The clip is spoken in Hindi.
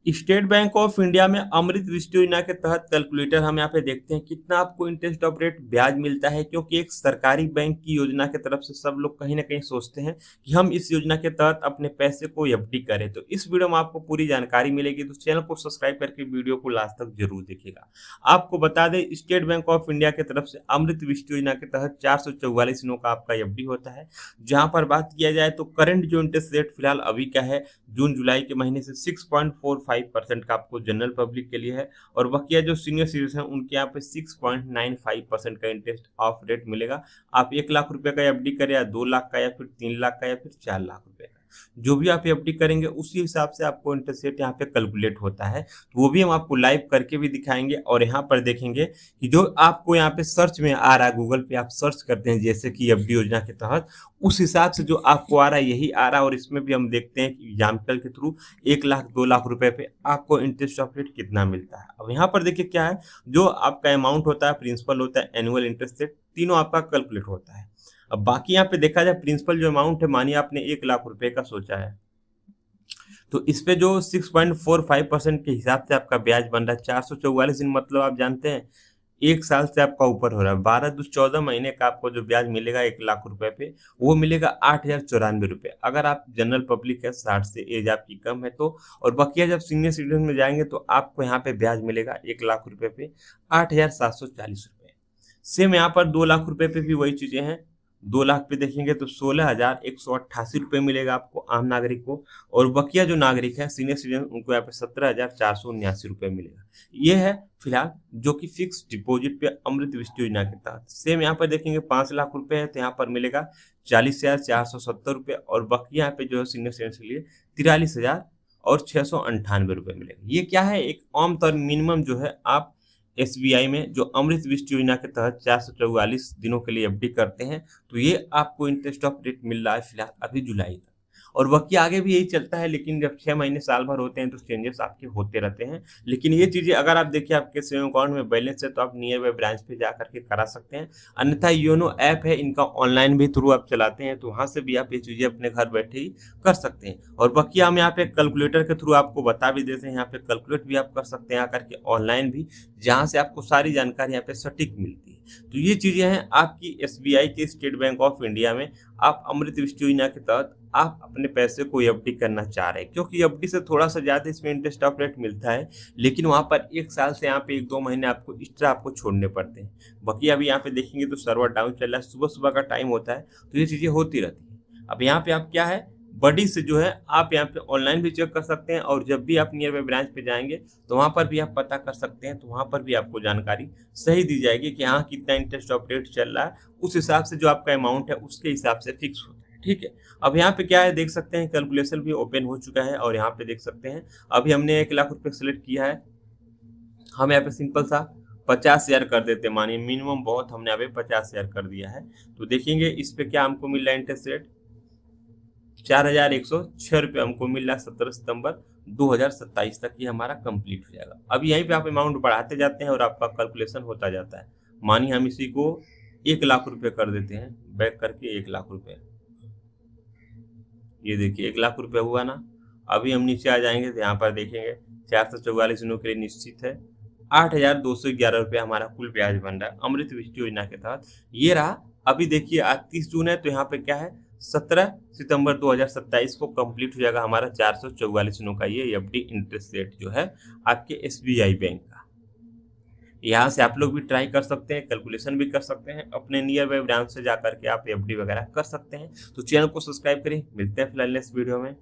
स्टेट बैंक ऑफ इंडिया में अमृत दृष्टि योजना के तहत कैलकुलेटर हम यहाँ पे देखते हैं कितना आपको इंटरेस्ट ऑफ रेट ब्याज मिलता है, क्योंकि एक सरकारी बैंक की योजना के तरफ से सब लोग कहीं ना कहीं सोचते हैं कि हम इस योजना के तहत अपने पैसे को एफडी करें। तो इस वीडियो में आपको पूरी जानकारी मिलेगी, तो चैनल को सब्सक्राइब करके वीडियो को लास्ट तक जरूर देखिएगा। आपको बता दें, स्टेट बैंक ऑफ इंडिया की तरफ से अमृत दृष्टि योजना के तहत 444 दिनों का आपका एफडी होता है। जहां पर बात किया जाए तो करंट जो इंटरेस्ट रेट फिलहाल अभी का है जून जुलाई के महीने से 6.45% का आपको जनरल पब्लिक के लिए है, और बकिया जो सीनियर सिटीजन हैं उनके यहाँ पे 6.95% का इंटरेस्ट ऑफ रेट मिलेगा। आप 1 लाख रुपए का एफडी करें या 2 लाख का या फिर 3 लाख का या फिर 4 लाख रुपए का, जो भी आप एफडी करेंगे उसी हिसाब से आपको इंटरेस्ट रेट यहाँ पे कैलकुलेट होता है। तो वो भी हम आपको लाइव करके भी दिखाएंगे, और यहाँ पर देखेंगे कि जो आपको यहाँ पे सर्च में आ रहा है, गूगल पे आप सर्च करते हैं जैसे कि एफडी योजना के तहत, उस हिसाब से जो आपको आ रहा है यही आ रहा है। और इसमें भी हम देखते हैं कि एग्जाम्पल के थ्रू 1 लाख 2 लाख रुपए पे आपको इंटरेस्ट ऑफ रेट कितना मिलता है। अब यहाँ पर देखिए क्या है, जो आपका अमाउंट होता है, प्रिंसिपल होता है, एनुअल इंटरेस्ट रेट, तीनों आपका कैलकुलेट होता है। अब बाकी यहाँ पे देखा जाए प्रिंसिपल जो अमाउंट है, मानिए आपने 1 लाख रुपए का सोचा है, तो इस पे जो 6.45% के हिसाब से आपका ब्याज बन रहा है 444 दिन, मतलब आप जानते हैं 1 साल से आपका ऊपर हो रहा है। 12 दूस 14 महीने का आपको जो ब्याज मिलेगा 1 लाख रुपए पे, वो मिलेगा 8,094 रुपये। अगर आप जनरल पब्लिक है, 60 से एज आपकी कम है तो, और बकिया जब सीनियर सिटीजन में जाएंगे तो आपको यहाँ पे ब्याज मिलेगा 1 लाख रुपए पे 8,740 रुपये। सेम यहाँ पर 2 लाख रुपए पे भी वही चीजें हैं। 2 लाख पे देखेंगे तो 16,188 रुपये मिलेगा आपको आम नागरिक को, और बकिया जो नागरिक है सीनियर सिटीजन उनको यहाँ पे 17,479 रुपये मिलेगा। ये है फिलहाल जो कि फिक्स डिपॉजिट पे अमृत दृष्टि योजना के तहत। सेम यहाँ पर देखेंगे 5 लाख रुपए है तो यहाँ पर मिलेगा 40,470 रुपये, और बकिया यहाँ पे जो है सीनियर सिटीजन के लिए 43,698 रुपये मिलेगा। ये क्या है, एक आम तौर मिनिमम जो है आप एसबीआई में जो अमृत दृष्टि योजना के तहत 444 दिनों के लिए एफडी करते हैं, तो ये आपको इंटरेस्ट ऑफ रेट मिल रहा है फिलहाल अभी जुलाई तक, और बाकी आगे भी यही चलता है। लेकिन जब 6 महीने साल भर होते हैं तो चेंजेस आपके होते रहते हैं। लेकिन ये चीजें अगर आप देखिए आपके सेविंग अकाउंट में बैलेंस है तो आप नियर बाई ब्रांच पे जा करके करा सकते हैं। अन्यथा योनो ऐप है, इनका ऑनलाइन भी थ्रू आप चलाते हैं तो वहां से भी आप ये चीजें अपने घर बैठे ही कर सकते हैं। और बाकी हम यहाँ पे कैलकुलेटर के थ्रू आपको बता भी देते हैं, यहाँ पे कैलकुलेट भी आप कर सकते हैं आकर के ऑनलाइन भी, जहां से आपको सारी जानकारी यहाँ पे सटीक मिलती है। तो ये चीजें हैं आपकी एसबीआई के, स्टेट बैंक ऑफ इंडिया में आप अमृत दृष्टि योजना के तहत आप अपने पैसे को एफडी करना चाह रहे हैं, क्योंकि एफडी से थोड़ा सा ज्यादा इसमें इंटरेस्ट ऑफ रेट मिलता है, लेकिन वहां पर 1 साल से यहाँ पे 1-2 महीने आपको एक्स्ट्रा आपको छोड़ने पड़ते हैं। बाकी अभी यहाँ पे देखेंगे तो सर्वर डाउन चल रहा है, सुबह सुबह का टाइम होता है, तो ये चीजें होती रहती है। अब यहाँ पे आप क्या है, बड़ी से जो है आप यहाँ पे ऑनलाइन भी चेक कर सकते हैं, और जब भी आप नियर बाई ब्रांच पे जाएंगे तो वहां पर भी आप पता कर सकते हैं, तो वहां पर भी आपको जानकारी सही दी जाएगी कि हाँ कितना इंटरेस्ट ऑफ रेट चल रहा है, उस हिसाब से जो आपका अमाउंट है उसके हिसाब से फिक्स होता है। ठीक है, अब यहाँ पे क्या है देख सकते हैं, कैलकुलेशन भी ओपन हो चुका है, और यहाँ पे देख सकते हैं अभी हमने 1 लाख रुपये सेलेक्ट किया है। हम यहाँ पे सिंपल सा 50,000 कर देते हैं, मानिए मिनिमम बहुत, हमने यहाँ पे 50,000 कर दिया है। तो देखेंगे इस पे क्या हमको मिल रहा है इंटरेस्ट रेट, 4,106 रुपये हमको मिल रहा है। 17 सितंबर 2027 तक ये हमारा कंप्लीट हो जाएगा। अब यहीं पे आप अमाउंट बढ़ाते जाते हैं और आपका कैलकुलेशन होता जाता है। मानिए हम इसी को 1 लाख रुपए कर देते हैं, बैक करके 1 लाख रुपए, ये देखिए 1 लाख रुपए हुआ ना। अभी हम नीचे आ जाएंगे तो यहाँ पर देखेंगे 444 दिनों के लिए निश्चित है 8,211 रुपये हमारा कुल ब्याज बन रहा है अमृत दृष्टि योजना के तहत। ये रहा। अभी देखिए आज 30 जून है तो यहाँ पे क्या है, 17 सितंबर 2027 को कंप्लीट हो जाएगा हमारा 444 दिनों का ये एफडी इंटरेस्ट रेट जो है आपके एसबीआई बैंक का। यहाँ से आप लोग भी ट्राई कर सकते हैं, कैलकुलेशन भी कर सकते हैं, अपने नियर बाई ब्रांच से जा करके आप एफडी वगैरह कर सकते हैं। तो चैनल को सब्सक्राइब करें, मिलते हैं फिलहाल नेक्स्ट वीडियो में।